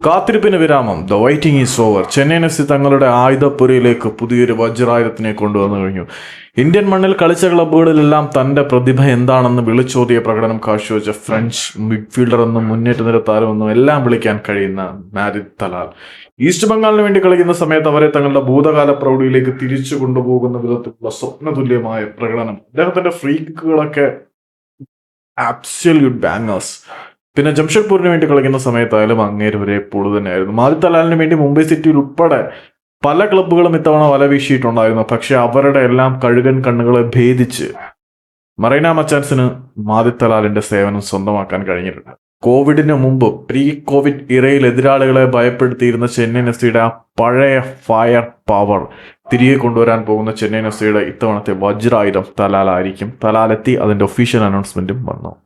കാത്തിരിപ്പിന് വിരാമം. The waiting is over. Chennaiyin F C തങ്ങളുടെ ആയുധപ്പുരയിലേക്ക് പുതിയൊരു വജ്രായുധത്തിനെ കൊണ്ടുവന്നു കഴിഞ്ഞു. ഇന്ത്യൻ മണ്ണിൽ കളിച്ച ക്ലബ്ബുകളിലെല്ലാം തന്റെ പ്രതിഭ എന്താണെന്ന് വിളിച്ചോതിയ പ്രകടനം കാഴ്ചവെച്ച ഫ്രഞ്ച് മിഡ്ഫീൽഡർ എന്നും മുന്നേറ്റ നിര താരമെന്നും എല്ലാം വിളിക്കാൻ കഴിയുന്ന മാരിദ് തലാൽ ഈസ്റ്റ് ബംഗാളിന് വേണ്ടി കളിക്കുന്ന സമയത്ത് അവരെ തങ്ങളുടെ ഭൂതകാല പ്രൗഢിയിലേക്ക് തിരിച്ചു കൊണ്ടുപോകുന്ന വിധത്തിലുള്ള സ്വപ്നതുല്യമായ പ്രകടനം. അദ്ദേഹത്തിന്റെ ഫ്രീ കിക്കുകളൊക്കെ ആബ്സല്യൂട്ട് ബാങ്ങേഴ്സ്. പിന്നെ ജംഷഡ്പൂരിന് വേണ്ടി കളിക്കുന്ന സമയത്തായാലും അങ്ങേര് ഒരേ പൊളു തന്നെയായിരുന്നു. മാരിദ് തലാലിന് വേണ്ടി മുംബൈ സിറ്റിയിൽ ഉൾപ്പെടെ പല ക്ലബ്ബുകളും ഇത്തവണ വല വീശിയിട്ടുണ്ടായിരുന്നു. പക്ഷെ അവരുടെ എല്ലാം കഴുകൻ കണ്ണുകളെ ഭേദിച്ച് മറൈന മച്ചാൻസിന് മാരിദ് തലാലിന്റെ സേവനം സ്വന്തമാക്കാൻ കഴിഞ്ഞിട്ടുണ്ട്. കോവിഡിന് മുമ്പ് പ്രീ കോവിഡ് ഇറയിൽ എതിരാളികളെ ഭയപ്പെടുത്തിയിരുന്ന ചെന്നൈയിൻ എഫ് സിയുടെ ആ പഴയ ഫയർ പവർ തിരികെ കൊണ്ടുവരാൻ പോകുന്ന ചെന്നൈയിൻ എഫ് സിയുടെ ഇത്തവണത്തെ വജ്രായുധം തലാലായിരിക്കും. തലാലെത്തി, അതിന്റെ ഒഫീഷ്യൽ അനൗൺസ്മെന്റും വന്നു.